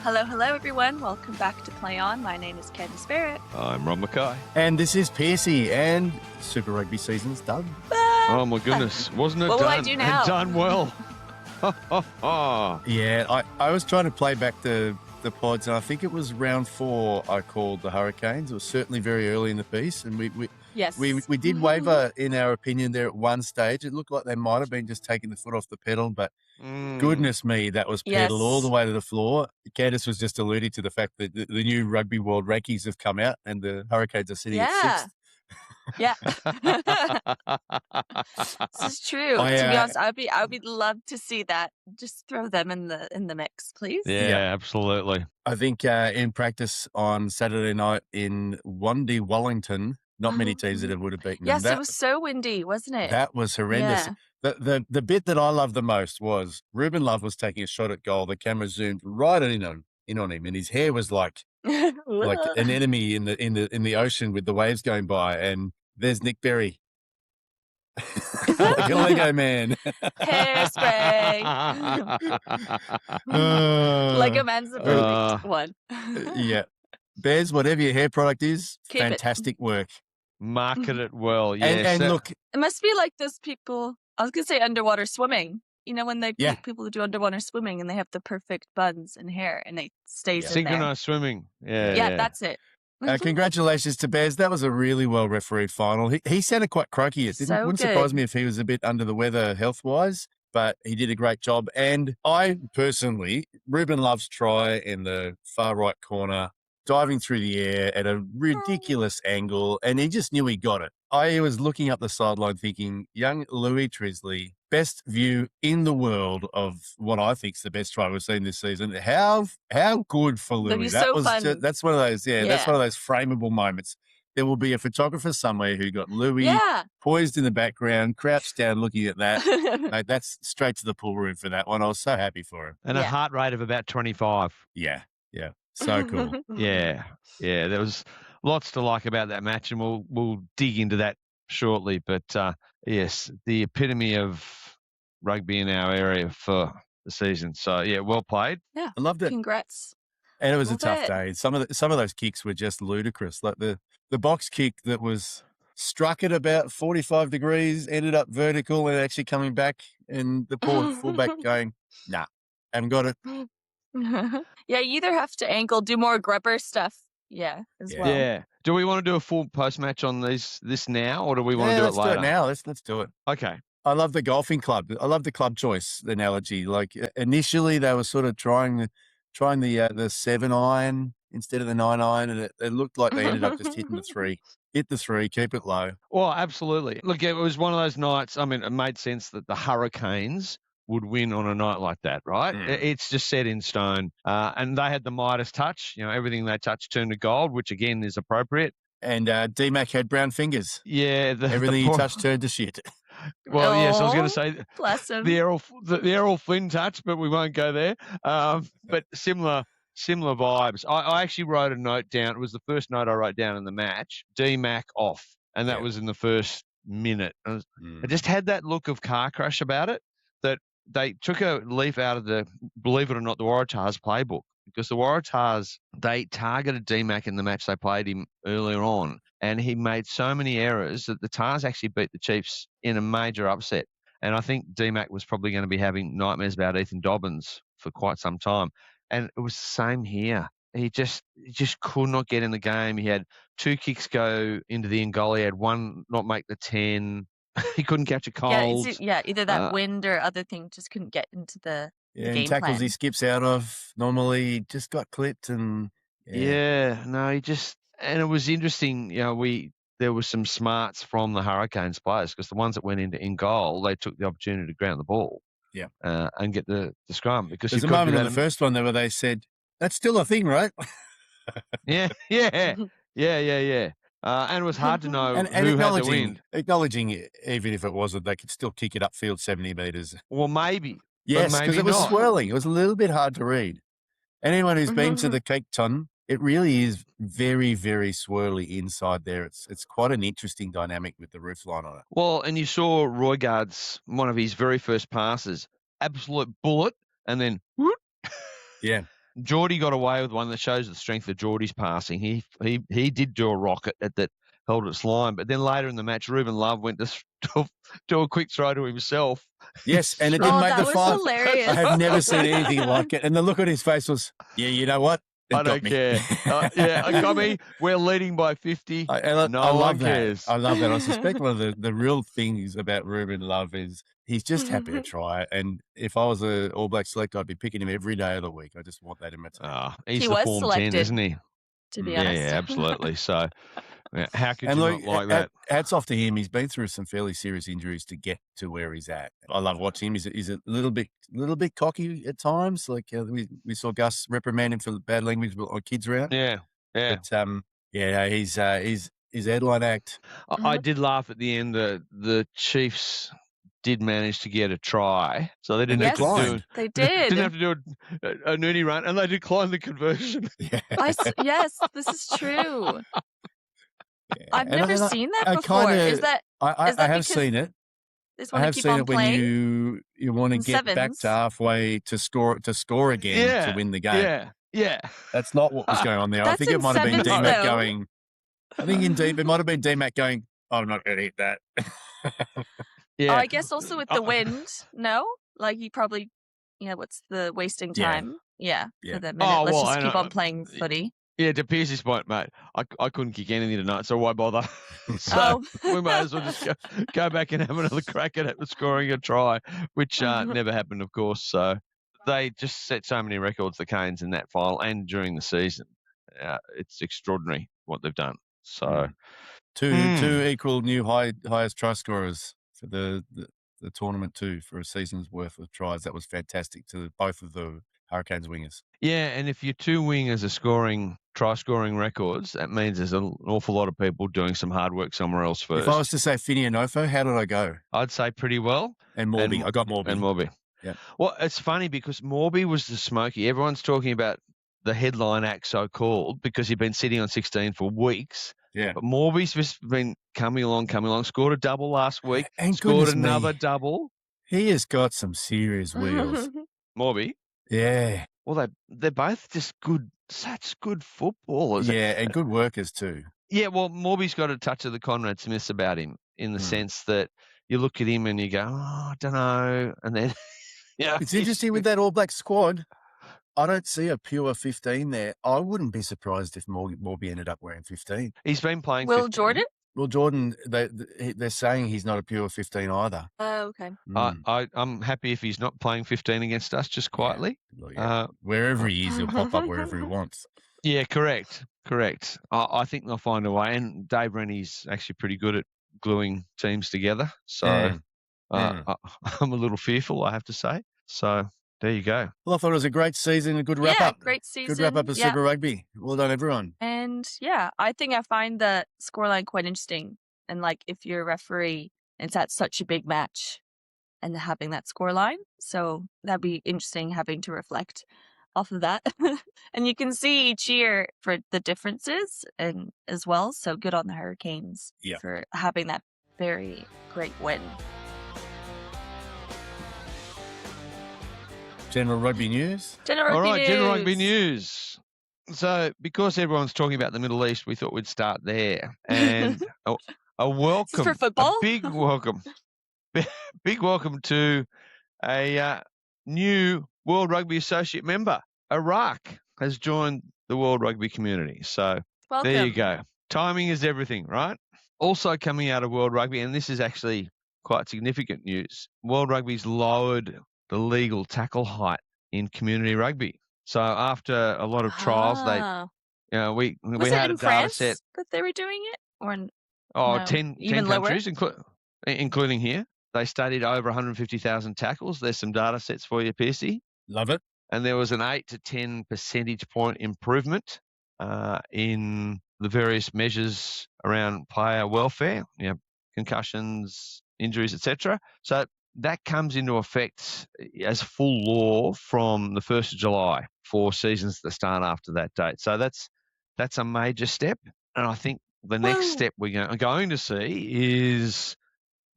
Hello, everyone. Welcome back to Play On. My name is Candace Barrett. I'm Rob Mackay. And this is Pearcey, and Super Rugby season's done. Oh, my goodness. Wasn't it what done? will I do now? And done well. Yeah, I was trying to play back the pods, and I think it was round 4 I called the Hurricanes. It was certainly very early in the piece, and we did waver in our opinion there at one stage. It looked like they might have been just taking the foot off the pedal, but goodness me, that was pedal all the way to the floor. Candace was just alluding to the fact that the new Rugby World rankings have come out, and the Hurricanes are sitting at 6th. Yeah. This is true. To be honest, I would love to see that. Just throw them in the mix, please. Yeah, absolutely. I think in practice on Saturday night in Wandy, Wellington, not many teams that would have beaten them. Yes, it was so windy, wasn't it? That was horrendous. Yeah. The bit that I loved the most was Ruben Love was taking a shot at goal. The camera zoomed right in on him, and his hair was like an enemy in the ocean with the waves going by. And there's Nick Berry, like a Lego man. Hairspray. Lego man's the perfect one. Yeah, Bears, whatever your hair product is, Keep fantastic work. Market it well, yes. And look, it must be like those people. I was gonna say underwater swimming. You know, when they people who do underwater swimming and they have the perfect buns and hair and it stays in there. Synchronized swimming. Yeah, that's it. Congratulations to Bears. That was a really well refereed final. He sounded quite croaky. It wouldn't surprise me if he was a bit under the weather health-wise, but he did a great job. And I personally, Ruben Love's try in the far right corner, diving through the air at a ridiculous angle, and he just knew he got it. I was looking up the sideline thinking, young Louis Trisley, best view in the world of what I think is the best try we've seen this season. How good for Louis. That's one of those, that's one of those frameable moments. There will be a photographer somewhere who got Louis poised in the background, crouched down looking at that. Mate, that's straight to the pool room for that one. I was so happy for him. And a heart rate of about 25. Yeah. So cool. Yeah. There was lots to like about that match, and we'll dig into that shortly. But yes, the epitome of rugby in our area for the season. So yeah, well played. Yeah, I loved it. Congrats. And it was a tough day. Some of those kicks were just ludicrous. Like the box kick that was struck at about 45 degrees, ended up vertical and actually coming back, and the poor fullback going, nah, haven't got it. Yeah, you either have to do more grubber stuff. Yeah, as well. Yeah. Do we want to do a full post-match on this now, or do we want to do it later? Let's do it now. Let's do it. Okay. I love the golfing club. I love the club choice analogy. Like initially they were sort of trying the 7-iron instead of the 9-iron, and it looked like they ended up just hitting the 3. Hit the 3, keep it low. Well, absolutely. Look, it was one of those nights. I mean, it made sense that the Hurricanes would win on a night like that, right? It's just set in stone. And they had the Midas touch. You know, everything they touched turned to gold, which again is appropriate. And D-Mac had brown fingers. Yeah. Everything he touched turned to shit. Well, yes, I was going to say bless him. The Errol Flynn touch, but we won't go there. But similar vibes. I actually wrote a note down. It was the first note I wrote down in the match. D-Mac off. And that was in the first minute. I just had that look of car crash about it, that they took a leaf out of the, believe it or not, the Waratahs playbook, because the Waratahs, they targeted D-Mac in the match they played him earlier on, and he made so many errors that the Tars actually beat the Chiefs in a major upset. And I think D-Mac was probably going to be having nightmares about Ethan Dobbins for quite some time. And it was the same here. He just could not get in the game. He had 2 kicks go into the end goal. He had one not make the 10. He couldn't catch a cold. Either that wind or other thing just couldn't get into the game tackles plan. He skips out of normally just got clipped and and it was interesting. You know, there was some smarts from the Hurricanes players, because the ones that went into in goal, they took the opportunity to ground the ball, and get the scrum. Because there's a moment in the first one there where they said, "That's still a thing, right?" Yeah. And it was hard to know and who had the wind. Acknowledging, even if it wasn't, they could still kick it upfield 70 metres. Well, maybe. Yes, because it was swirling. It was a little bit hard to read. Anyone who's been to the Cape Ton, it really is very, very swirly inside there. It's quite an interesting dynamic with the roof line on it. Well, and you saw Roygaard's, one of his very first passes, absolute bullet, and then whoop. Yeah. Geordie got away with one that shows the strength of Geordie's passing. He did do a rocket that held its line, but then later in the match, Ruben Love went to do a quick throw to himself. Yes, and it didn't make the five. Hilarious. I have never seen anything like it. And the look on his face was, yeah, you know what? I don't care. It got me. We're leading by 50. No one cares. I love that. I suspect one of the real things about Ruben Love is he's just happy to try. And if I was an All Black selector, I'd be picking him every day of the week. I just want that in my team. He's the form selected, 10, isn't he? To be honest. Yeah, absolutely. So how could you not like that? Hats off to him. He's been through some fairly serious injuries to get to where he's at. I love watching him. He's a little bit cocky at times. Like we saw Gus reprimand him for the bad language on kids around. Yeah. But he's headline act. I did laugh at the end. The Chiefs did manage to get a try, so they didn't have to do. They did. Didn't have to do a noonie run, and they declined the conversion. Yeah. Yes, this is true. Yeah. I've never seen that before. Is that I have seen it. I have seen it when you want to get back to halfway to score again to win the game. Yeah. That's not what was going on there. I think it might have been D-Mac going. I think it might have been D-Mac going, I'm not going to eat that. Yeah. I guess also with the wind, no? Like he probably, what's the wasting time? Yeah. For the minute. Let's just keep on playing footy. Yeah, to Pearcey's point, mate, I couldn't kick anything tonight, so why bother? So we might as well just go back and have another crack at it with scoring a try, which never happened, of course. So they just set so many records, the Canes, in that final and during the season. It's extraordinary what they've done. So two equal new highest try scorers for the tournament too, for a season's worth of tries. That was fantastic to both of the Hurricanes wingers. Yeah, and if your two wingers are try scoring records, that means there's an awful lot of people doing some hard work somewhere else first. If I was to say Finney and Ofo, how did I go? I'd say pretty well. And Morby. I got Morby. And Morby. Yeah. Well, it's funny because Morby was the smoky. Everyone's talking about the headline act, so-called, because he'd been sitting on 16 for weeks. Yeah. But Morby's just been coming along, scored a double last week, and scored another double. He has got some serious wheels. Morby? Yeah. Well, they're both just such good footballers. Yeah, and good workers too. Yeah, well, Morby's got a touch of the Conrad Smiths about him in the sense that you look at him and you go, I don't know. And then, it's interesting with that All Black squad. I don't see a pure 15 there. I wouldn't be surprised if Morby ended up wearing 15. He's been playing Will 15. Jordan? Well, Jordan, they're saying he's not a pure 15 either. Oh, okay. I'm happy if he's not playing 15 against us, just quietly. Yeah. Wherever he is, he'll pop up wherever he wants. Yeah, correct. I think they'll find a way. And Dave Rennie's actually pretty good at gluing teams together. So I'm a little fearful, I have to say. So there you go. Well, I thought it was a great season, a good wrap-up. Yeah, great season. Good wrap-up of Super Rugby. Well done, everyone. And, I think I find the scoreline quite interesting. And, if you're a referee, it's at such a big match and having that scoreline. So that'd be interesting having to reflect off of that. And you can see each year for the differences and as well. So good on the Hurricanes for having that very great win. General Rugby News. General Rugby News. So, because everyone's talking about the Middle East, we thought we'd start there. And a welcome, for football? a big welcome to a new World Rugby Associate member. Iraq has joined the World Rugby community. So, welcome. There you go. Timing is everything, right? Also coming out of World Rugby, and this is actually quite significant news, World Rugby's lowered the legal tackle height in community rugby. So after a lot of trials, we had a data set that they were doing it, or no, 10 countries, including here. They studied over 150,000 tackles. There's some data sets for you, Pearcey. Love it. And there was an 8 to 10 percentage point improvement in the various measures around player welfare, concussions, injuries, etc. So that comes into effect as full law from the 1st of July for seasons that start after that date. So that's a major step. And I think the next step we're going to see is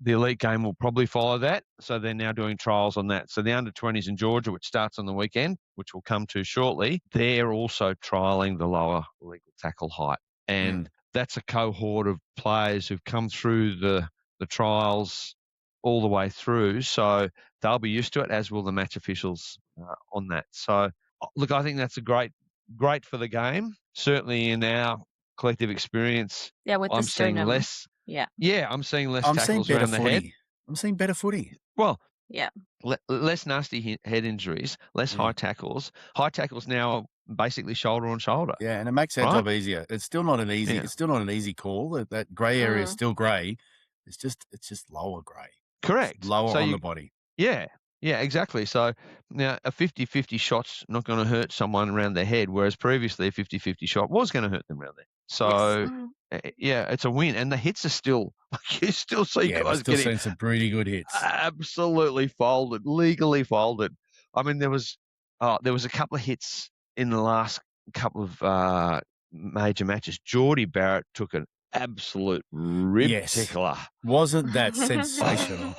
the elite game will probably follow that. So they're now doing trials on that. So the under-20s in Georgia, which starts on the weekend, which we'll come to shortly, they're also trialling the lower legal tackle height. And that's a cohort of players who've come through the trials all the way through. So they'll be used to it, as will the match officials on that. So, look, I think that's great for the game. Certainly in our collective experience, Yeah, with the I'm seeing sternum. less. Yeah, I'm seeing less I'm seeing tackles better around the head. footy. I'm seeing better footy. Well, yeah, less nasty head injuries, less high tackles. High tackles now are basically shoulder on shoulder. Yeah, and it makes our job easier. It's still not an easy. Yeah. It's still not an easy call. That grey area is still grey. It's just lower grey. Correct. It's lower on the body. Yeah. Yeah, exactly. So now a 50-50 shot's not going to hurt someone around their head, whereas previously a 50-50 shot was going to hurt them around there. So, yeah, it's a win. And the hits are still, you still see guys still getting seeing some pretty good hits. Absolutely folded, legally folded. I mean, there was a couple of hits in the last couple of major matches. Geordie Barrett took an absolute rib tickler. Wasn't that sensational?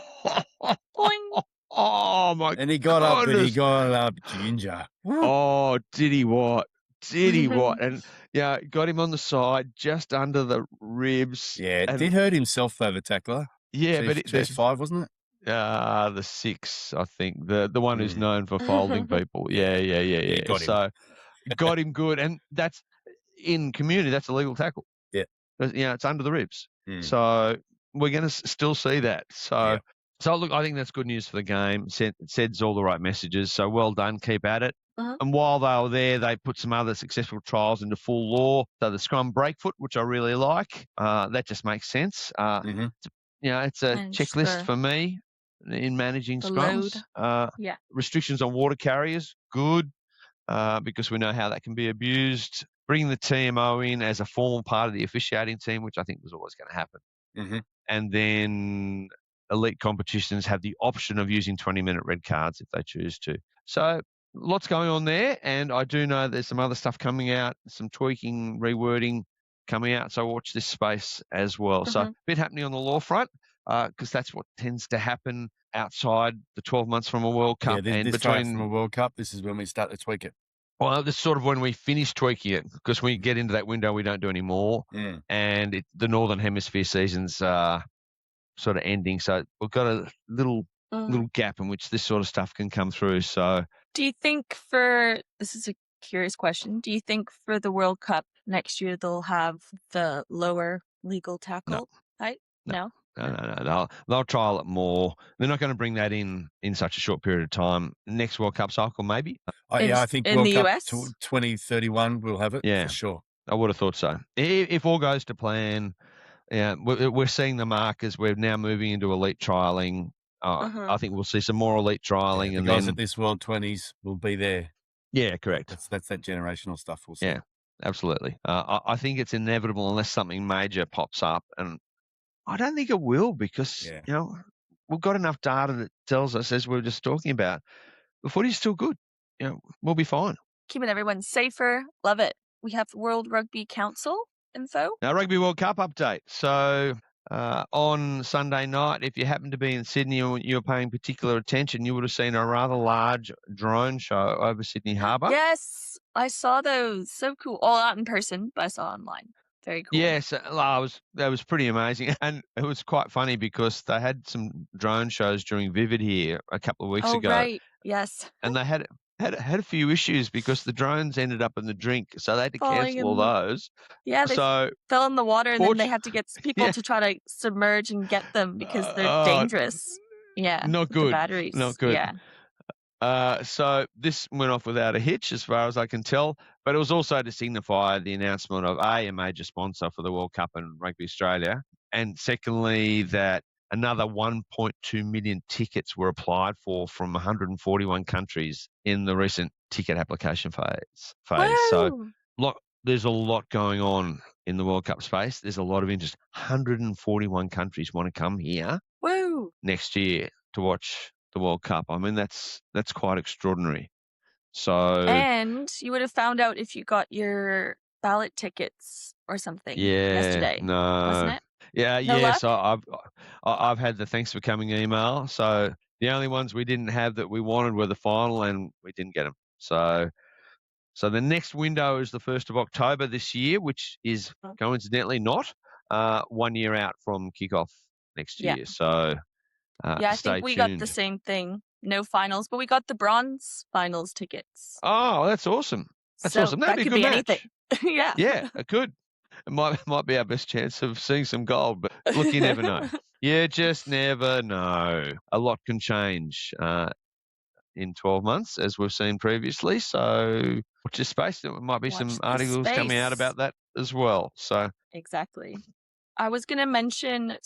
Oh my! And he got up and he got up ginger. Oh, did he what? Did he what? And yeah, got him on the side, just under the ribs. Yeah, it did hurt himself though, the tackler. Yeah, but chest 5, wasn't it? The 6, I think. The one who's known for folding people. Yeah. Got him. So got him good, and that's in community. That's a legal tackle. Yeah, it's under the ribs. So we're going to still see that. So. So, look, I think that's good news for the game. Sends all the right messages. So, well done. Keep at it. And while they were there, they put some other successful trials into full law. So, the scrum breakfoot, which I really like, that just makes sense. It's a checklist for me in managing scrums. Restrictions on water carriers, good, because we know how that can be abused. Bring the TMO in as a formal part of the officiating team, which I think was always going to happen. And then elite competitions have the option of using 20-minute red cards if they choose to. So lots going on there, and I do know there's some other stuff coming out, some tweaking, rewording coming out, so watch this space as well. So a bit happening on the law front, because that's what tends to happen outside the 12 months from a World Cup. Yeah, this from a World Cup, this is when we start to tweak it. Well, this is sort of when we finish tweaking it, because when we get into that window, we don't do any more, and the Northern Hemisphere season's sort of ending, so we've got a little gap in which this sort of stuff can come through. So, do you think this is a curious question, do you think for the World Cup next year they'll have the lower legal tackle height? No. They'll trial it more. They're not going to bring that in such a short period of time. Next World Cup cycle, maybe. I think in World the Cup US 2031 we'll have it. For sure. I would have thought so. If all goes to plan. Yeah, we're seeing the markers. We're now moving into elite trialing. I think we'll see some more elite trialing, and guys then at this World 20s will be there. Yeah, correct. That's that generational stuff we'll see. Yeah, absolutely. I think it's inevitable unless something major pops up, and I don't think it will, because we've got enough data that tells us, as we were just talking about, the footy's still good. We'll be fine. Keeping everyone safer. Love it. We have World Rugby Council info. Now, Rugby World Cup update. So on Sunday night, if you happen to be in Sydney and you're paying particular attention, you would have seen a rather large drone show over Sydney Harbour. Yes, I saw those. So cool. All out in person, but I saw online. Very cool. Yes, that was pretty amazing. And it was quite funny because they had some drone shows during Vivid here a couple of weeks ago. Right. Yes. And they had a few issues because the drones ended up in the drink, so they had to cancel all those. Yeah, they fell in the water, and then they had to get people to try to submerge and get them because they're dangerous. Yeah, not good. The batteries. Not good. Yeah. So this went off without a hitch, as far as I can tell. But it was also to signify the announcement of a major sponsor for the World Cup and Rugby Australia, and secondly that another 1.2 million tickets were applied for from 141 countries in the recent ticket application phase. Wow. So there's a lot going on in the World Cup space. There's a lot of interest. 141 countries want to come here next year to watch the World Cup. I mean, that's quite extraordinary. So, and you would have found out if you got your ballot tickets or something yesterday, wasn't it? Yeah, No yes, luck? I've had the thanks for coming email. So the only ones we didn't have that we wanted were the final, and we didn't get them. So the next window is the 1st of October this year, which is coincidentally not 1 year out from kickoff next Yeah. year. So Yeah, I stay think we got the tuned. same thing. No finals, but we got the bronze finals tickets. Oh, that's awesome. That's So awesome. That'd that be a could good be match. anything. Yeah. Yeah, it could. It might be our best chance of seeing some gold, but look, you never know. You just never know. A lot can change in 12 months, as we've seen previously. So watch this space. There might be some Watch this articles coming out space. about that as well. So Exactly. I was going to mention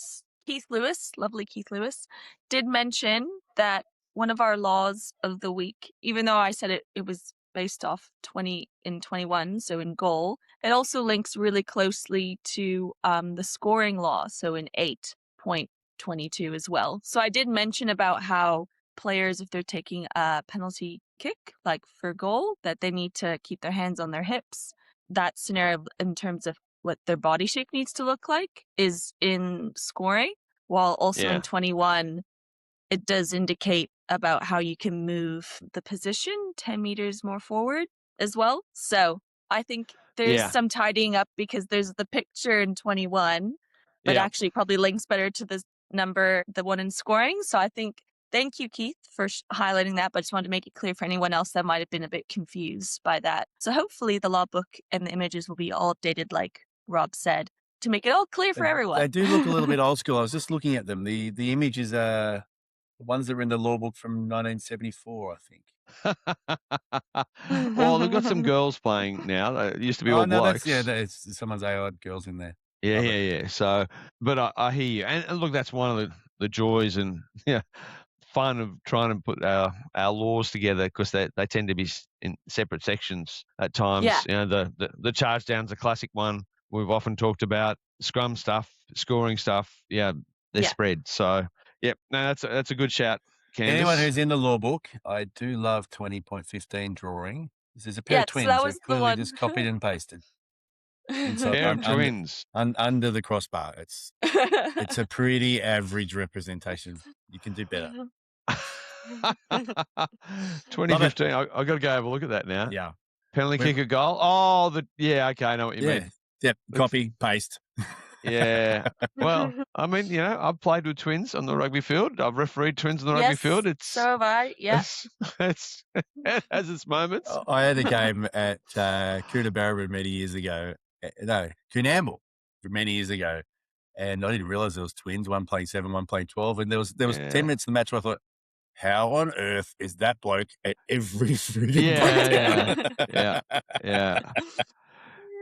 Keith Lewis, lovely Keith Lewis, did mention that one of our laws of the week, even though I said it was based off 20 in 21, so in goal, it also links really closely to the scoring law, so in 8.22 as well. So I did mention about how players, if they're taking a penalty kick, like for goal, that they need to keep their hands on their hips. That scenario in terms of what their body shape needs to look like is in scoring, while also in 21, it does indicate about how you can move the position 10 meters more forward as well. So I think there's some tidying up because there's the picture in 21, but actually probably links better to the number, the one in scoring. So I think, thank you, Keith, for highlighting that, but I just wanted to make it clear for anyone else that might have been a bit confused by that. So hopefully the law book and the images will be all updated, like Rob said, to make it all clear for everyone. They do look a little bit old school. I was just looking at them. The images are the ones that were in the law book from 1974, I think. Well, they've got some girls playing now. It used to be all blokes. That's someone's AI girls in there. Yeah. So, but I hear you. And look, that's one of the joys and fun of trying to put our laws together, because they tend to be in separate sections at times. Yeah. The charge down's a classic one we've often talked about. Scrum stuff, scoring stuff, they're spread. So, no, that's a good shout, Candace. Anyone who's in the law book, I do love 20.15 drawing. There's a pair of twins that was who clearly just copied and pasted. Pair of twins under the crossbar. It's a pretty average representation. You can do better. 2015. I got to go have a look at that now. Yeah. Penalty kick a goal. Oh, okay, I know what you mean. Yep. Copy, paste. Yeah. Well, I mean, I've played with twins on the rugby field. I've refereed twins on the rugby field. So have I. Yeah. It has its moments. I had a game at Coonabarabra many years ago. No, Coonamble many years ago. And I didn't realize there was twins, one playing 7, one playing 12. And there was 10 minutes in the match where I thought, how on earth is that bloke at every freaking Yeah.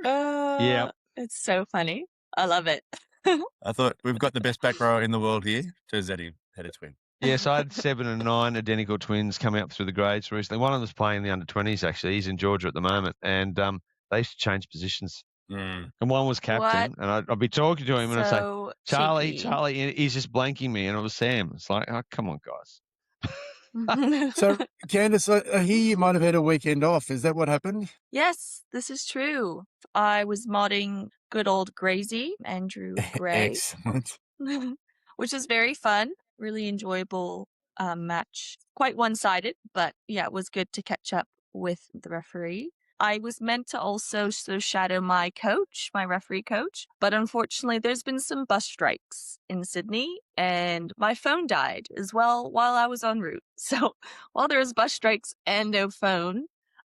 Yeah. It's so funny. I love it. I thought, we've got the best back row in the world here. Turns out he had a twin. Yes, I had 7 and 9 identical twins coming up through the grades recently. One of them's playing the under-20s, actually. He's in Georgia at the moment. And they used to change positions. And one was captain. And I'd be talking to him and I'd say, Charlie, and he's just blanking me. And it was Sam. It's like, oh, come on, guys. So, Candace, I hear you might have had a weekend off. Is that what happened? Yes, this is true. I was modding good old Grazy, Andrew Gray. Excellent. Which was very fun, really enjoyable match. Quite one-sided, but it was good to catch up with the referee. I was meant to also shadow my coach, my referee coach, but unfortunately there's been some bus strikes in Sydney and my phone died as well while I was en route. So while there was bus strikes and no phone,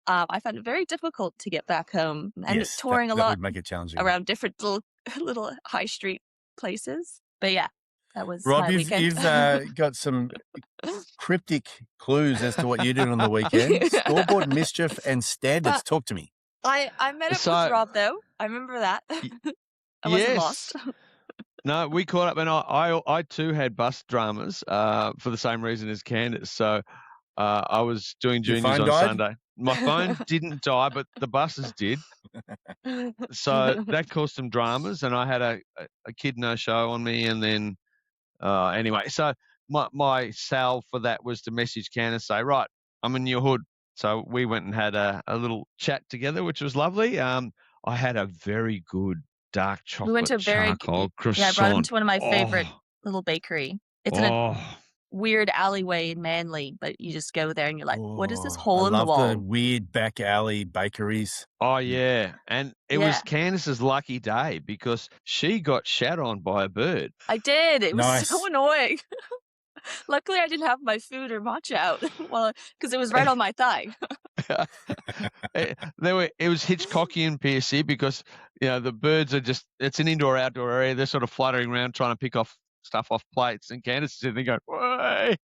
I found it very difficult to get back home and touring a lot would make it challenging around different little high street places. But that was Rob, my weekend. You've got some cryptic clues as to what you did on the weekend. Scoreboard mischief and standards. Talk to me. I met up with Rob, though. I remember that. I wasn't lost. No, we caught up, and I too had bus dramas for the same reason as Candace. So I was doing juniors on Sunday. My phone didn't die, but the buses did. So that caused some dramas, and I had a kid no show on me, and then anyway, so my salve for that was to message Candace, say, right, I'm in your hood. So we went and had a little chat together, which was lovely. I had a very good dark We went chocolate to a very charcoal I brought him croissant. to one of my favorite little bakery. It's in a Oh, weird alleyway in Manly, but you just go there and you're like, what is this I hole in the love the wall? weird back alley bakeries. oh yeah. And it was Yeah. Candace's lucky day because she got shat on by a bird. I did. It was Nice. so annoying. Luckily, I didn't have my food or matcha out because it was right on my thigh. It was Hitchcockian, Pearcey, because the birds are it's an indoor-outdoor area. They're sort of fluttering around trying to pick off stuff off plates, and Candace is sitting there going, "Way!"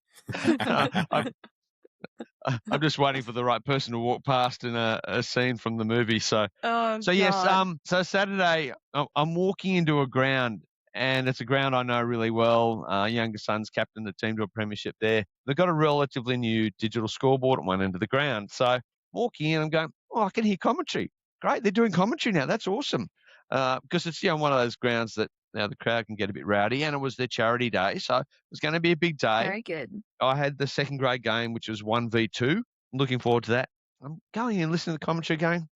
I'm just waiting for the right person to walk past in a scene from the movie. So yes, God. so Saturday I'm walking into a ground, and it's a ground I know really well. Younger son's captain the team to a premiership there. They've got a relatively new digital scoreboard at one end of the ground. So walking in, I'm going, oh, I can hear commentary. Great, they're doing commentary now. That's awesome. Because it's one of those grounds that the crowd can get a bit rowdy, and it was their charity day, so it was going to be a big day. Very good. I had the second grade game, which was 1v2. I'm looking forward to that. I'm going in listening to the commentary going,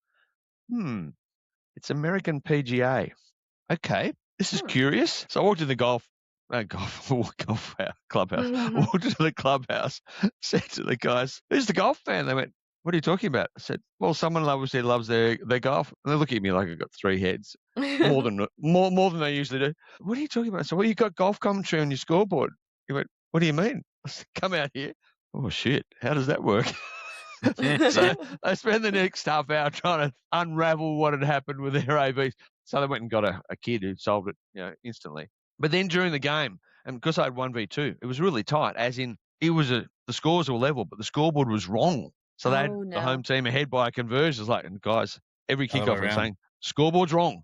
it's American PGA. Okay, this is curious. So I walked to the clubhouse. I walked into the clubhouse, said to the guys, who's the golf fan? They went, what are you talking about? I said, well, someone obviously loves their golf. And they look at me like I've got three heads, more than they usually do. What are you talking about? So, well, you got golf commentary on your scoreboard. He went, what do you mean? I said, come out here. Oh, shit. How does that work? So I spent the next half hour trying to unravel what had happened with their ABs. So they went and got a kid who solved it, instantly. But then during the game, and because I had 1v2, it was really tight, as in the scores were level, but the scoreboard was wrong. So they had the home team ahead by a conversion. It's like, and guys, every kickoff I'm saying, scoreboard's wrong.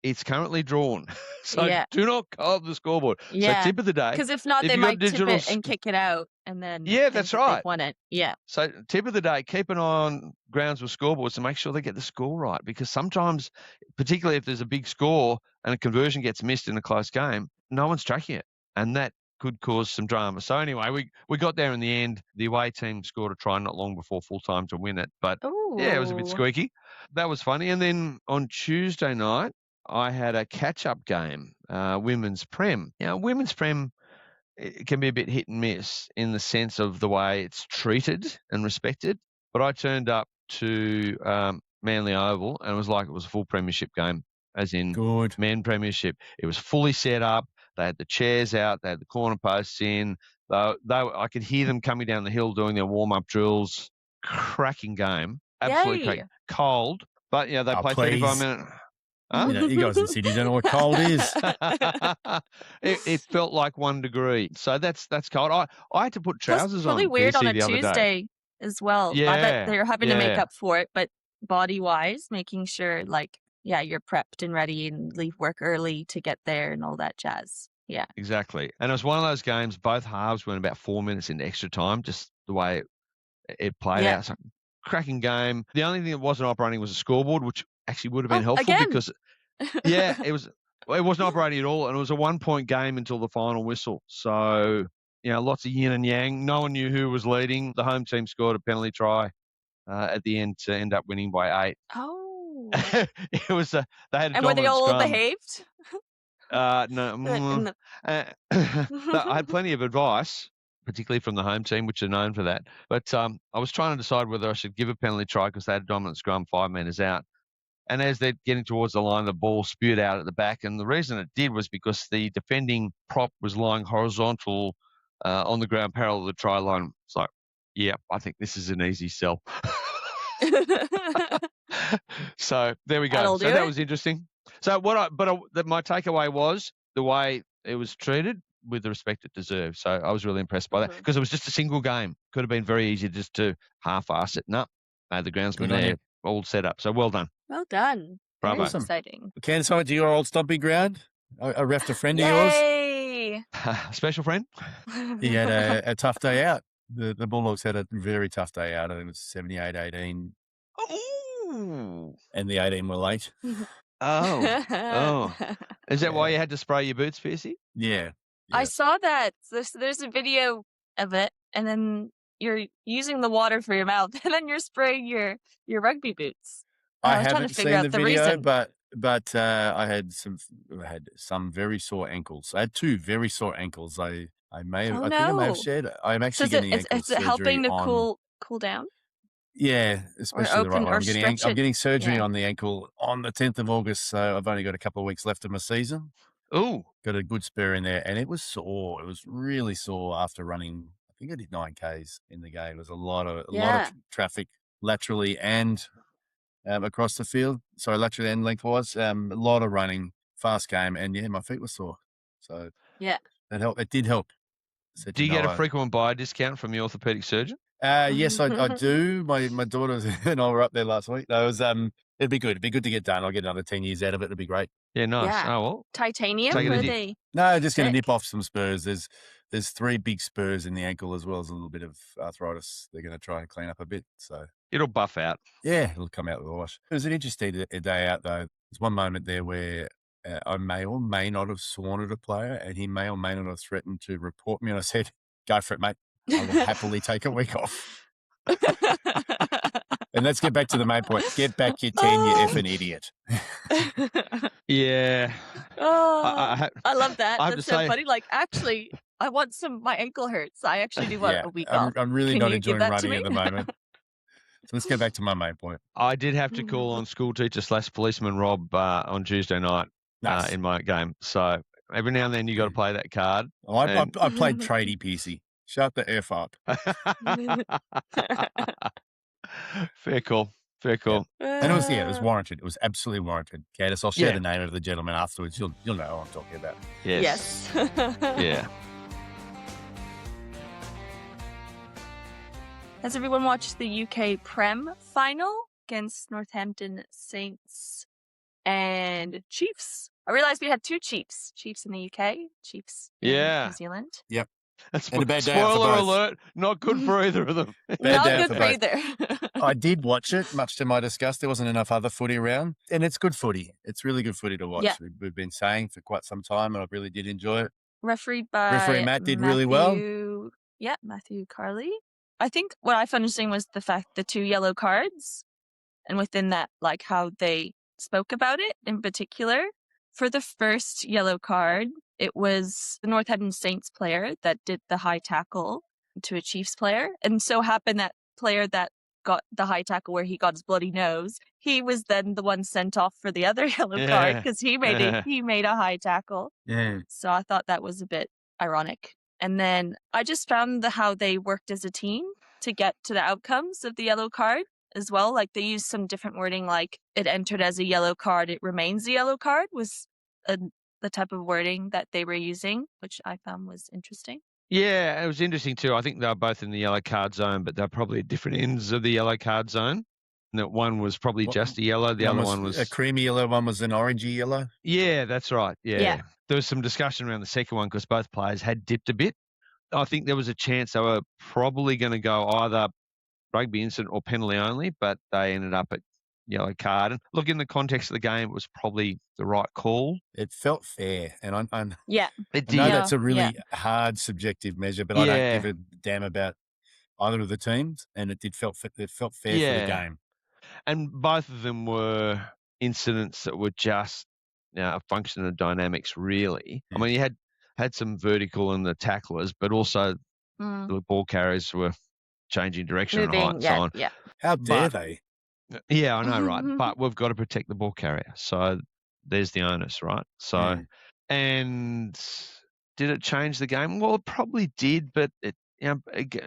It's currently drawn. So do not go off the scoreboard. Yeah. So tip of the day. Because if not, they might tip it and kick it out. And then that's right. Won it. Yeah. So tip of the day, keep an eye on grounds with scoreboards to make sure they get the score right. Because sometimes, particularly if there's a big score and a conversion gets missed in a close game, no one's tracking it. And that could cause some drama. So anyway, we got there in the end. The away team scored a try not long before full time to win it. But it was a bit squeaky. That was funny. And then on Tuesday night, I had a catch-up game, Women's Prem. Women's Prem, it can be a bit hit and miss in the sense of the way it's treated and respected. But I turned up to Manly Oval, and it was like it was a full premiership game, as in men premiership. It was fully set up. They had the chairs out. They had the corner posts in. I could hear them coming down the hill doing their warm-up drills. Cracking game. Absolutely cracking. Cold. But, they played 35 minutes. Huh? You guys in Sydney don't know what cold is. It felt like 1 degree. So that's cold. I had to put trousers on. It's really weird on a Tuesday as well. Yeah, I bet they're having to make up for it, but body-wise, making sure, you're prepped and ready and leave work early to get there and all that jazz. Yeah. Exactly. And it was one of those games, both halves went about 4 minutes into extra time, just the way it played out. So, cracking game. The only thing that wasn't operating was a scoreboard, which actually would have been helpful because it wasn't operating at all, and it was a 1-point game until the final whistle. So lots of yin and yang. No one knew who was leading. The home team scored a penalty try at the end to end up winning by 8. It was they had a and were they all scrum. Behaved? No. I had plenty of advice, particularly from the home team, which are known for that. But I was trying to decide whether I should give a penalty try because they had a dominant scrum 5 metres out. And as they're getting towards the line, the ball spewed out at the back. And the reason it did was because the defending prop was lying horizontal on the ground parallel to the try line. It's like, I think this is an easy sell. So there we go. So that was interesting. So my takeaway was the way it was treated with the respect it deserved. So I was really impressed by that because it was just a single game. Could have been very easy just to half-ass it. No, the groundsman there all set up. So well done. Well done. Bravo. Very exciting. Candace, I went to your old stomping ground. I refed a friend of yours. Yay! Special friend? He had a tough day out. The Bulldogs had a very tough day out. I think it was 78-18. Ooh. And the 18 were late. Oh. Is that why you had to spray your boots, Pearcey? Yeah. I saw that. There's a video of it, and then you're using the water for your mouth, and then you're spraying your rugby boots. I haven't seen the video, but But I had some very sore ankles. I had 2 very sore ankles. I may have, Oh, I think I may have no. shared. I'm So actually getting ankle is it surgery helping to on. cool down Yeah, or especially the right open one. or stretch I'm it? getting surgery Yeah. on the ankle on the 10th of August, so I've only got a couple of weeks left of my season. Ooh. Got a good spur in there, and it was sore. It was really sore after running. I think I did 9 Ks in the game. There was a lot of traffic laterally and across the field. Sorry, laterally and lengthwise. A lot of running, fast game, and yeah, my feet were sore. So Yeah. that helped. It did help. Said Do you get a frequent buyer discount from the orthopedic surgeon? Yes, I do. My daughter and I were up there last week. That was it'd be good. It'd be good to get done. I'll get another 10 years out of it. It'd be great. Yeah, nice. Yeah. Oh, well. Titanium? Take it What are easy. they? No, just going to Sick. nip off some spurs. There's 3 big spurs in the ankle as well as a little bit of arthritis. They're going to try and clean up a bit. So It'll buff out. yeah, it'll come out with a wash. It was an interesting day out though. There's one moment there where I may or may not have sworn at a player, and he may or may not have threatened to report me. And I said, "Go for it, mate. I will happily take a week off." And let's get back to the main point. Get back your 10, you effing idiot. Yeah. I love that. I have That's to so say- funny. Like, actually, I want my ankle hurts. I actually do want a week off. I'm really Can not you give enjoying that to running me? at the moment. So let's get back to my main point. I did have to call on school teacher / policeman Rob on Tuesday night Nice. in my game. So every now and then you got to play that card. Oh, I played tradie Pearcey. Shut the F up. Fair call. And it was warranted. It was absolutely warranted. Candace, I'll share Yeah. the name of the gentleman afterwards. You'll know what I'm talking about. Yes. Yeah. Has everyone watched the UK Prem final against Northampton Saints and Chiefs? I realized we had 2 Chiefs. Chiefs in the UK, Chiefs in New Zealand. Yep. That's And a bad day out for spoiler both. alert, not good for either of them. Bad Not day good for for both. either. I did watch it, much to my disgust. There wasn't enough other footy around. And it's good footy. It's really good footy to watch. Yeah. We've been saying for quite some time, and I really did enjoy it. Refereed by Referee Matt did really well. Yeah, Matthew Carley. I think what I found interesting was the fact the 2 yellow cards, and within that, like how they spoke about it in particular. For the first yellow card, it was the Northampton Saints player that did the high tackle to a Chiefs player. And so happened that player that got the high tackle where he got his bloody nose, he was then the one sent off for the other yellow card because he made a high tackle. Yeah. So I thought that was a bit ironic. And then I just found how they worked as a team to get to the outcomes of the yellow card as well. Like they used some different wording, like it entered as a yellow card, it remains a yellow card was the type of wording that they were using, which I found was interesting. Yeah, it was interesting too. I think they were both in the yellow card zone, but they're probably at different ends of the yellow card zone. And that one was probably just a yellow. The other one was a creamy yellow. One was an orangey yellow. Yeah, that's right. Yeah. There was some discussion around the second one because both players had dipped a bit. I think there was a chance they were probably going to go either rugby incident or penalty only, but they ended up at yellow card. And look, in the context of the game, it was probably the right call. It felt fair, and It I did. know that's a really hard subjective measure, but I don't give a damn about either of the teams, and it felt fair for the game. And both of them were incidents that were just a function of dynamics, really. Yeah. I mean, you had some vertical in the tacklers, but also the ball carriers were changing direction and height and so on. Yeah. How dare they? Yeah, I know, right? But we've got to protect the ball carrier. So there's the onus, right? So, and did it change the game? Well, it probably did, but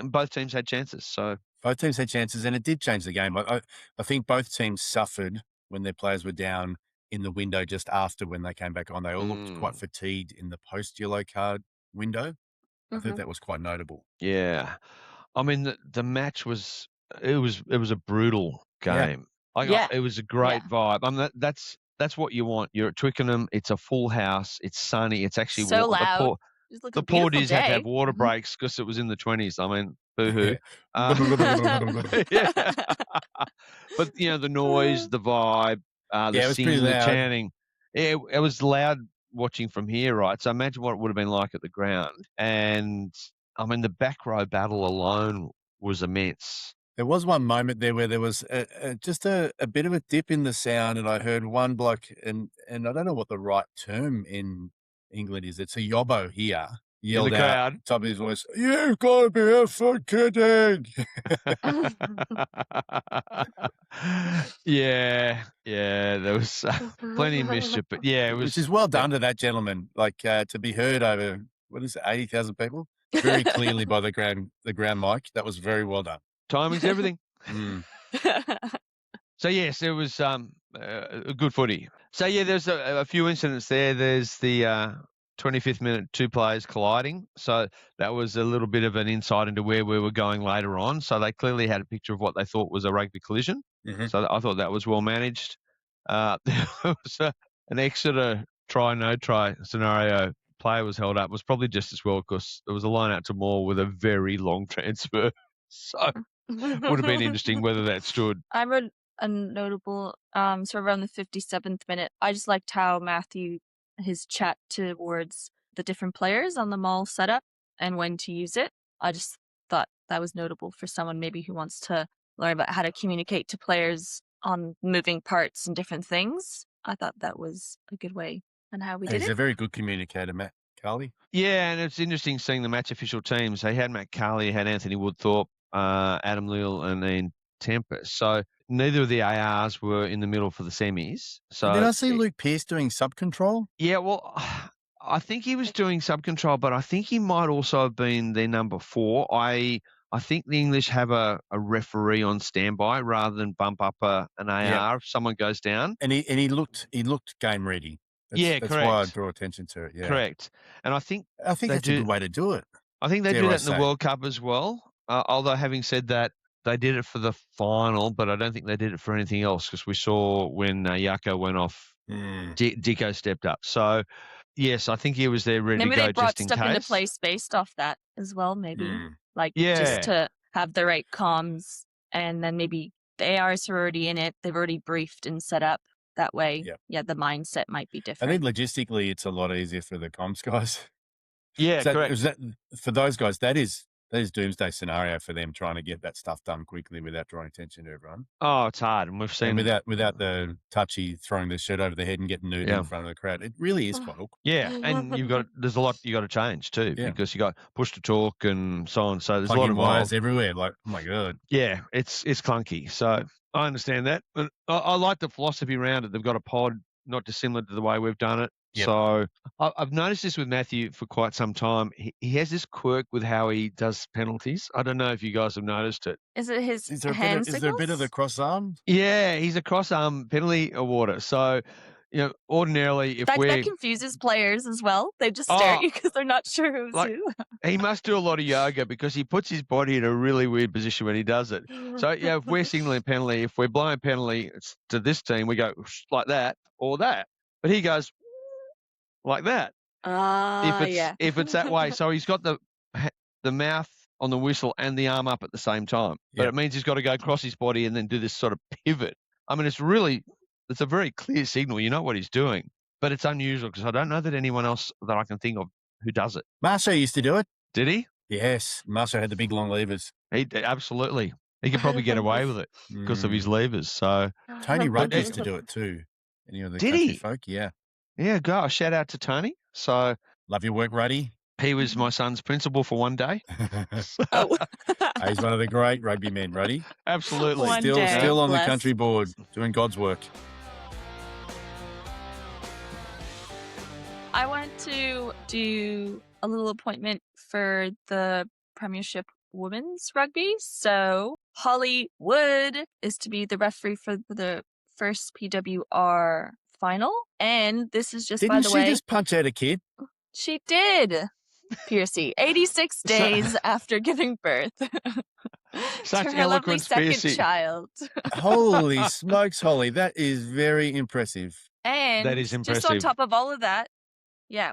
both teams had chances. So both teams had chances, and it did change the game. I think both teams suffered when their players were down in the window just after when they came back on. They all looked quite fatigued in the post-yellow card window. I think that was quite notable. Yeah. I mean, the match was it was a brutal game. It was a great vibe. I mean, that's what you want. You're at Twickenham. It's a full house. It's sunny. It's actually so loud. The poor Diz had to have water breaks because it was in the 20s. I mean, boo-hoo. But, the noise, the vibe, the singing, the chanting. It was loud watching from here, right? So imagine what it would have been like at the ground. And, I mean, the back row battle alone was immense. There was one moment there where there was just a bit of a dip in the sound, and I heard one bloke, and I don't know what the right term in England is. It's a yobbo here. Yelled in the crowd. out, top of his voice, "You've got to be effing kidding!" Yeah, there was plenty of mischief, but yeah, it was. Which is well done to that gentleman. Like to be heard over 80,000 people very clearly by the ground mic. That was very well done. Timing's everything. Mm. So yes, it was a good footy. So yeah, there's a few incidents there. There's the 25th minute, two players colliding. So that was a little bit of an insight into where we were going later on. So they clearly had a picture of what they thought was a rugby collision. Mm-hmm. So I thought that was well managed. There was an Exeter try, no try scenario. Player was held up. It was probably just as well because there was a line out to Moore with a very long transfer. So would have been interesting whether that stood. I wrote a notable, so around the 57th minute, I just liked how Matthew, his chat towards the different players on the mall setup and when to use it. I just thought that was notable for someone maybe who wants to learn about how to communicate to players on moving parts and different things. I thought that was a good way on how we did it. He's a very good communicator, Matt Carley. Yeah, and it's interesting seeing the match official teams. They had Matt Carley, had Anthony Woodthorpe, Adam Leal, and Ian Tempest. So neither of the ARs were in the middle for the semis. So did I see Luke Pearce doing sub-control? Yeah, well, I think he was doing sub-control, but I think he might also have been their number 4. I think the English have a referee on standby rather than bump up an AR if someone goes down. And he looked game ready. That's correct. why I draw attention to it. Yeah, correct. And I think that's a good way to do it. I think they do that in the World Cup as well. Although having said that, they did it for the final, but I don't think they did it for anything else because we saw when Yako went off, Dicko stepped up. So, yes, I think he was there ready to go just in case. Maybe they brought stuff into place based off that as well, maybe. Just to have the right comms, and then maybe the ARs are already in it. They've already briefed and set up that way. Yeah, the mindset might be different. I think logistically it's a lot easier for the comms guys. Yeah, correct. For those guys, that is doomsday scenario for them trying to get that stuff done quickly without drawing attention to everyone. Oh, it's hard, and we've seen without the touchy throwing the shirt over the head and getting nude in front of the crowd. It really is quite awkward. Yeah, and there's a lot you got to change too because you got push to talk and so on. So there's a lot of wires everywhere. Like, oh my god. Yeah, it's clunky. So I understand that, but I like the philosophy around it. They've got a pod not dissimilar to the way we've done it. Yep. So I've noticed this with Matthew for quite some time. He has this quirk with how he does penalties. I don't know if you guys have noticed it. Is it his hand signals? Is there a bit of the cross arm? Yeah, he's a cross arm penalty awarder. So, ordinarily if that confuses players as well. They just stare at you because they're not sure who's who. He must do a lot of yoga because he puts his body in a really weird position when he does it. So, if we're signaling penalty, if we're blowing penalty to this team, we go like that or that. But he goes like that. If it's that way. So he's got the mouth on the whistle and the arm up at the same time. But it means he's got to go across his body and then do this sort of pivot. I mean, it's a very clear signal. You know what he's doing. But it's unusual because I don't know that anyone else that I can think of who does it. Marceau used to do it. Did he? Yes. Marceau had the big long levers. Absolutely. He could probably get away with it because of his levers. So Tony Rudd used to do it too. Any of the country folk? Yeah. Yeah, go. Shout out to Tony. So love your work, Ruddy. He was my son's principal for one day. He's one of the great rugby men, Ruddy. Absolutely. Still on the country board, doing God's work. I want to do a little appointment for the Premiership Women's Rugby. So Holly Wood is to be the referee for the first PWR final, and this is just by the way. Didn't she just punch out a kid? She did, Pearcey. 86 days after giving birth. Such to her lovely second child. Holy smokes, Holly! That is very impressive. And that is impressive. Just on top of all of that,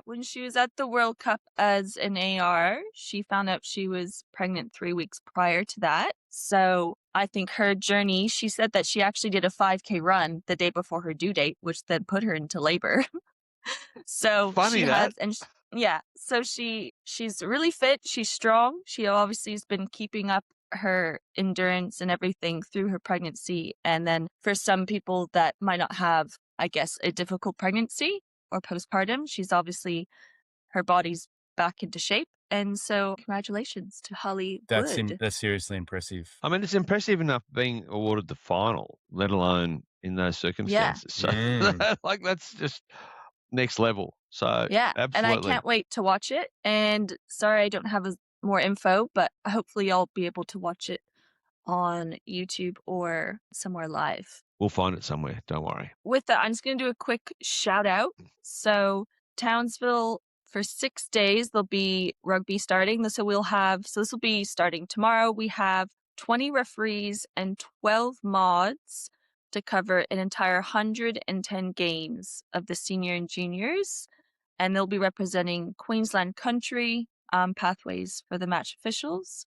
when she was at the World Cup as an AR, she found out she was pregnant 3 weeks prior to that. So I think her journey, she said that she actually did a 5K run the day before her due date, which then put her into labor. So funny so she's really fit. She's strong. She obviously has been keeping up her endurance and everything through her pregnancy. And then for some people that might not have, I guess, a difficult pregnancy or postpartum, she's obviously, her body's back into shape. And so congratulations to Holly Wood. That's seriously impressive. I mean, it's impressive enough being awarded the final, let alone in those circumstances. So, like, that's just next level. So, yeah, absolutely. And I can't wait to watch it. And sorry, I don't have more info, but hopefully I'll be able to watch it on YouTube or somewhere live. We'll find it somewhere. Don't worry. With that, I'm just going to do a quick shout out. So Townsville, for 6 days, there'll be rugby starting. So this will be starting tomorrow. We have 20 referees and 12 mods to cover an entire 110 games of the senior and juniors. And they'll be representing Queensland Country, pathways for the match officials.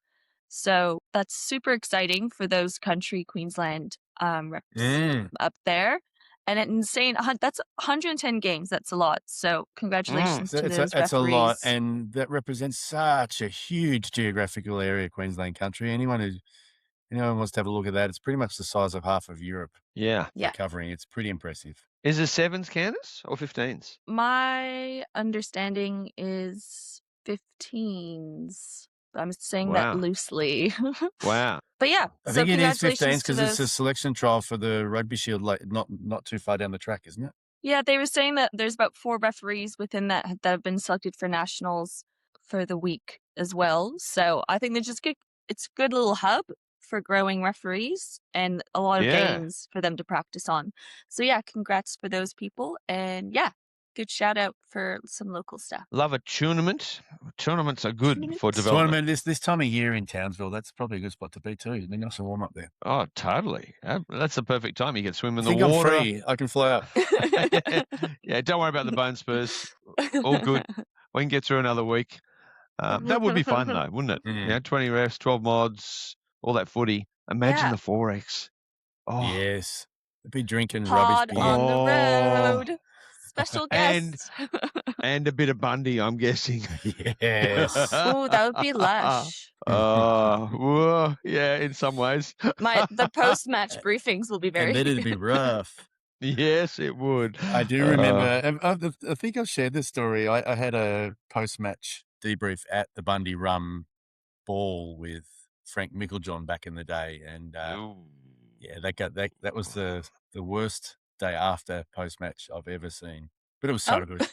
So that's super exciting for those country Queensland reps up there. And it's insane. That's 110 games. That's a lot. So congratulations to those referees. That's a lot. And that represents such a huge geographical area, Queensland Country. Anyone wants to have a look at that, it's pretty much the size of half of Europe. Yeah. Covering. It's pretty impressive. Is it 7s, Candace, or 15s? My understanding is 15s. I'm saying that loosely. Wow. But yeah, I think it is 15s because it's a selection trial for the Rugby Shield, like not too far down the track, isn't it? Yeah, they were saying that there's about 4 referees within that have been selected for nationals for the week as well. So I think it's a good little hub for growing referees and a lot of games for them to practice on. So yeah, congrats for those people. And yeah, good shout out for some local stuff. Love a tournament. Tournaments are good for development. Tournament this time of year in Townsville, that's probably a good spot to be too. It'd be nice to warm up there. Oh, totally. That's the perfect time. You can swim in the water. I'm free. I can fly up. Yeah, don't worry about the bone spurs. All good. We can get through another week. That would be fun though, wouldn't it? Mm. You know, 20 refs, 12 mods, all that footy. Imagine the 4X. Oh. Yes. They'd be drinking Pod rubbish beer. on the road. Special guest. And a bit of Bundy, I'm guessing. Yes. Oh, that would be lush. Well, yeah, in some ways. The post-match briefings will be very... And then it'd be rough. Yes, it would. I do remember, I think I've shared this story. I had a post-match debrief at the Bundy Rum Ball with Frank Micklejohn back in the day. And that was the worst day after post-match I've ever seen. But it was so good.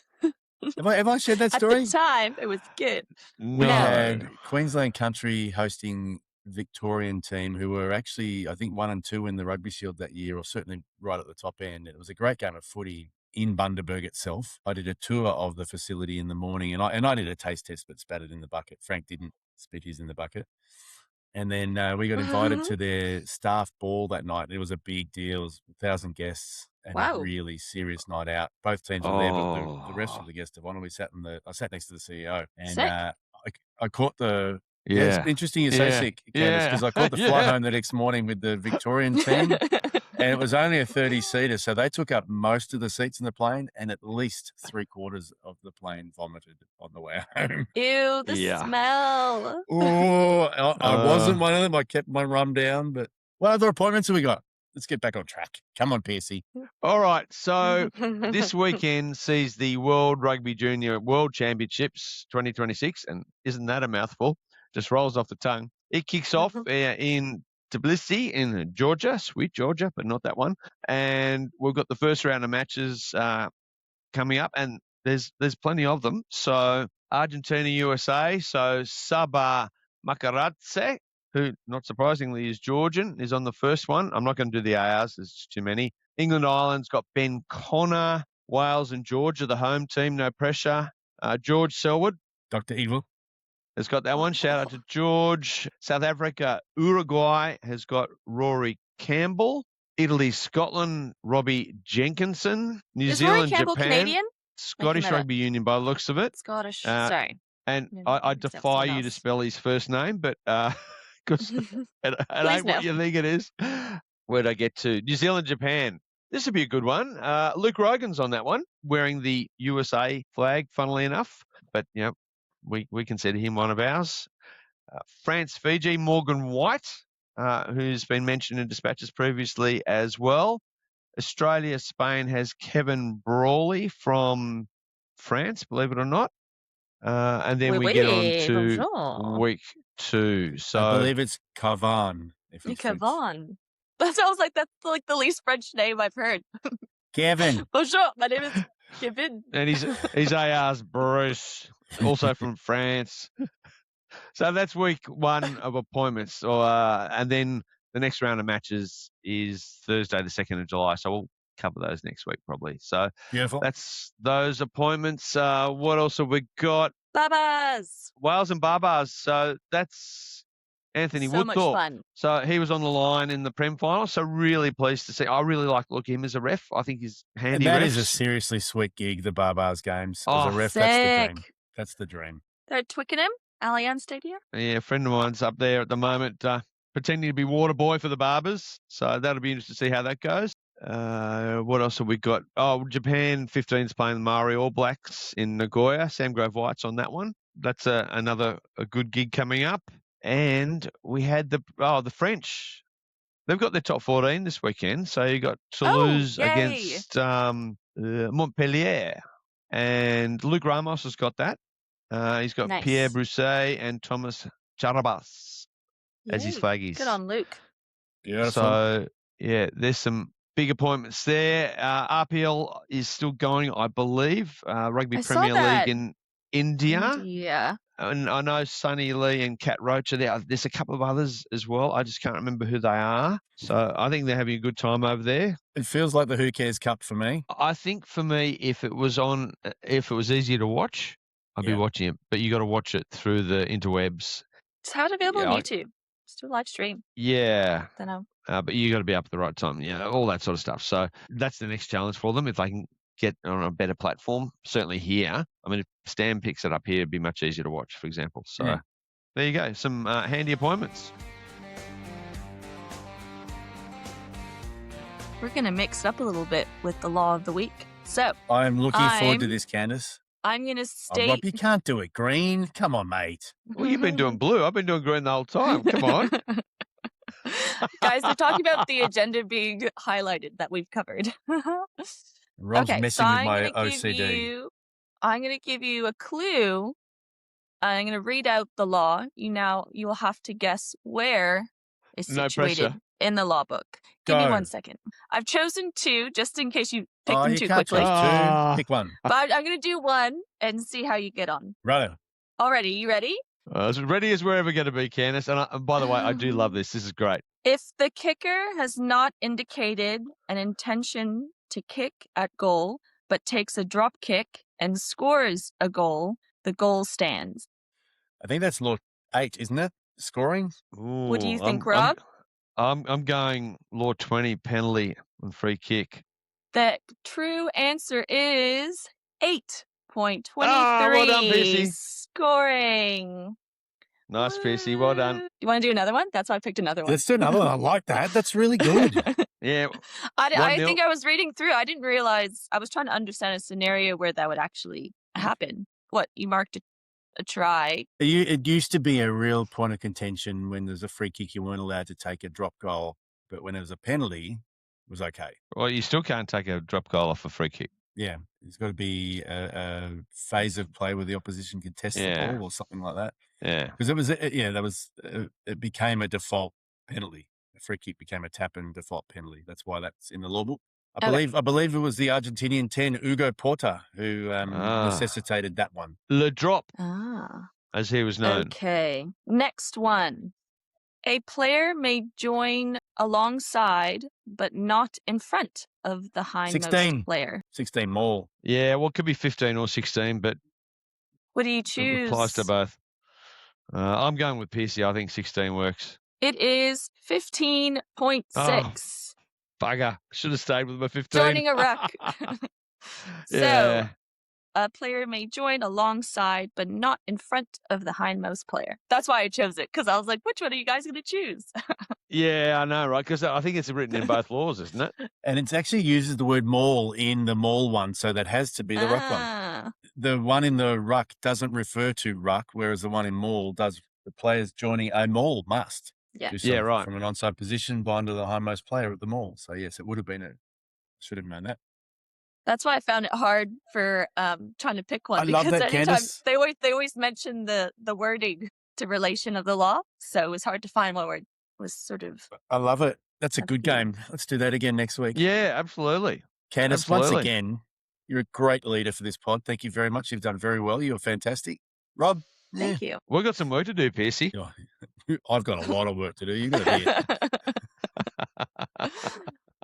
Have I shared that story? At the time, it was good. No. We had Queensland Country hosting Victorian team who were actually, I think, 1 and 2 in the Rugby Shield that year, or certainly right at the top end. It was a great game of footy in Bundaberg itself. I did a tour of the facility in the morning, and I did a taste test, but spat it in the bucket. Frank didn't spit his in the bucket. And then we got invited to their staff ball that night. It was a big deal. It was 1,000 guests and a really serious night out. Both teams were there, but the rest of the guests of honor, I sat next to the CEO, and I caught the. Yeah, it's interesting you say sick, Candace, because I caught the flight home the next morning with the Victorian team, and it was only a 30-seater, so they took up most of the seats in the plane, and at least 3/4 of the plane vomited on the way home. Ew, the smell. Oh, I wasn't one of them. I kept my rum down, but what other appointments have we got? Let's get back on track. Come on, Pearcey. All right. So this weekend sees the World Rugby Junior World Championships 2026, and isn't that a mouthful? Just rolls off the tongue. It kicks off in Tbilisi in Georgia, sweet Georgia, but not that one. And we've got the first round of matches coming up, and there's plenty of them. So Argentina, USA. So Saba Makaradze, who not surprisingly is Georgian, is on the first one. I'm not going to do the ARs. There's too many. England, Ireland's got Ben Connor. Wales and Georgia, the home team, no pressure. George Selwood. Dr. Evil has got that one. Shout out to George. South Africa, Uruguay has got Rory Campbell. Italy, Scotland, Robbie Jenkinson. New Zealand, Rory Campbell Japan. Canadian? Scottish Rugby Union by the looks of it. Scottish. Sorry. And I defy you to spell his first name, but because it ain't what you think it is. Where'd I get to? New Zealand, Japan. This would be a good one. Luke Rogan's on that one, wearing the USA flag, funnily enough. But, we consider him one of ours. France-Fiji, Morgan White, who's been mentioned in dispatches previously as well. Australia-Spain has Kevin Brawley from France, believe it or not. And then we get on to bonjour. week 2. So I believe it's Cavan. If it's French. Cavan. That sounds like that's like the least French name I've heard. Kevin. Bonjour, my name is Kevin. And he's AR's Bruce, also from France. So that's week 1 of appointments. And then the next round of matches is Thursday, the 2nd of July. So we'll cover those next week probably. So Beautiful. that's those appointments. What else have we got? Babas. Wales and Barbars. So that's Anthony So much Woodthorpe. fun. So he was on the line in the Prem final. So really pleased to see. I really like looking him as a ref. I think he's handy. And that refs. is a seriously sweet gig, the Barbars games. As Oh, a ref, sick. that's the dream. That's the dream. They're at Twickenham, Allianz Stadium. Yeah, a friend of mine's up there at the moment pretending to be water boy for the Barbers. So that'll be interesting to see how that goes. What else have we got? Oh, Japan 15's playing the Maori All Blacks in Nagoya. Sam Grove White's on that one. That's another good gig coming up. And we had the French. They've got their top 14 this weekend. So you got Toulouse against Montpellier. And Luke Ramos has got that. He's got Nice. Pierre Brousset and Thomas Charabas as his flaggies. Good on Luke. Beautiful. So, yeah, there's some big appointments there. RPL is still going, I believe. Rugby I saw Premier that. League in India. Yeah. And I know Sonny Lee and Kat Roach are there. There's a couple of others as well. I just can't remember who they are. So I think they're having a good time over there. It feels like the Who Cares Cup for me. I think for me, if it was easier to watch, I'd be watching it. But you got to watch it through the interwebs. Just have it available on YouTube. Just do a live stream. Yeah. Don't know. But you got to be up at the right time. Yeah, all that sort of stuff. So that's the next challenge for them. If they can get on a better platform, certainly here. I mean, if Stan picks it up here, it'd be much easier to watch, for example. So there you go. Some handy appointments. We're going to mix it up a little bit with the law of the week. So I'm looking forward to this, Candace. I'm going to state... Rob, you can't do it green. Come on, mate. Well, you've been doing blue. I've been doing green the whole time. Come on. Guys, they're talking about the agenda being highlighted that we've covered. Rob's messing with my OCD. I'm going to give you a clue. I'm going to read out the law. You will have to guess where it's situated in the law book. Give me 1 second. I've chosen 2 just in case you pick them too quickly. Pick one. But I'm going to do 1 and see how you get on. Right. Already, you ready? As ready as we're ever going to be, Candace. And by the way, I do love this. This is great. If the kicker has not indicated an intention to kick at goal, but takes a drop kick and scores a goal, the goal stands. I think that's law 8, isn't it? Scoring. Ooh, what do you think, Rob? I'm going law 20 penalty and free kick. The true answer is 8.23. Well done, Pearcey. Scoring. Nice, Pearcey. Well done. You want to do another one? That's why I picked another one. Let's do another one. I like that. That's really good. Yeah. I think I was reading through. I didn't realize. I was trying to understand a scenario where that would actually happen. What, you marked a try? It used to be a real point of contention when there's a free kick, you weren't allowed to take a drop goal. But when it was a penalty, it was okay. Well, you still can't take a drop goal off a free kick. Yeah. There's got to be a phase of play where the opposition can test the ball or something like that. Yeah. Because it became a default penalty. A free kick became a tap and default penalty. That's why that's in the law book. I believe it was the Argentinian 10, Hugo Porta, who necessitated that one. Le drop, as he was known. Okay. Next one. A player may join alongside, but not in front of the hindmost player. 16 more. Yeah, well, it could be 15 or 16, but what do you choose? It applies to both. I'm going with Pearcey. I think 16 works. It is 15.6. Oh, bugger. Should have stayed with my 15. Joining a ruck. Yeah. So, a player may join alongside, but not in front of the hindmost player. That's why I chose it, because I was like, which one are you guys going to choose? Yeah, I know, right? Because I think it's written in both laws, isn't it? And it actually uses the word maul in the maul one, so that has to be the ruck one. The one in the ruck doesn't refer to ruck, whereas the one in maul does the players joining a maul must. Yeah. Do so Yeah, right. From an onside position, bind to the hindmost player at the maul. So, yes, it would have been should have known that. That's why I found it hard for trying to pick one. I love because that, anytime Candace. they always mention the wording to relation of the law, so it was hard to find what word was sort of. I love it. That's a good appealing. game. Let's do that again next week. Yeah, absolutely. Candace, once Absolutely. again, you're a great leader for this pod. Thank you very much. You've done very well. You're fantastic. Rob, Thank you. We've got some work to do, Pearcey. I've got a lot of work to do. You've got to be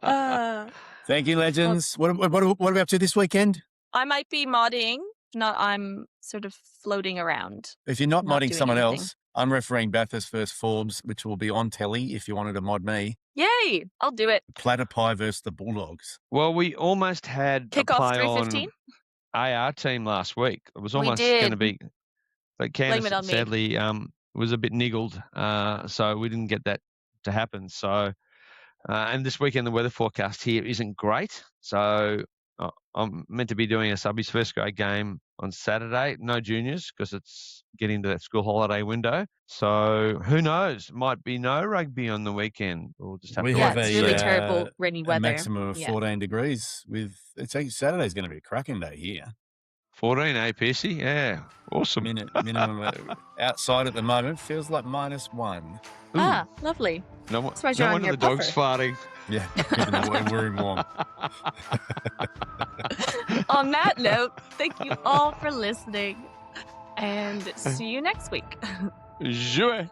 it. Thank you, legends. What are we up to this weekend? I might be modding. If not, I'm sort of floating around. If you're not modding doing someone anything. else, I'm refereeing Bathurst versus Forbes, which will be on telly if you wanted to mod me. Yay! I'll do it. Platter Pie versus the Bulldogs. Well, we almost had Kickoff a play on 3:15? AR team last week. It was We almost going to did. be, but Blame Candace it on me. sadly was a bit niggled, so we didn't get that to happen. So, and this weekend the weather forecast here isn't great. So I'm meant to be doing a subbies first grade game on Saturday. No juniors because it's getting to that school holiday window. So who knows? Might be no rugby on the weekend. We'll just have to Yeah, wait it's and really see. terrible rainy A weather. maximum of Yeah. 14 degrees. It's actually Saturday's going to be a cracking day here. 14, Pearcey? Yeah, awesome. Minimum outside at the moment feels like -1. Ah, lovely. No, Surprised no you're on wonder your the dog's puffer. farting. Yeah, even though we're in warm. On that note, thank you all for listening, and see you next week. Jouet.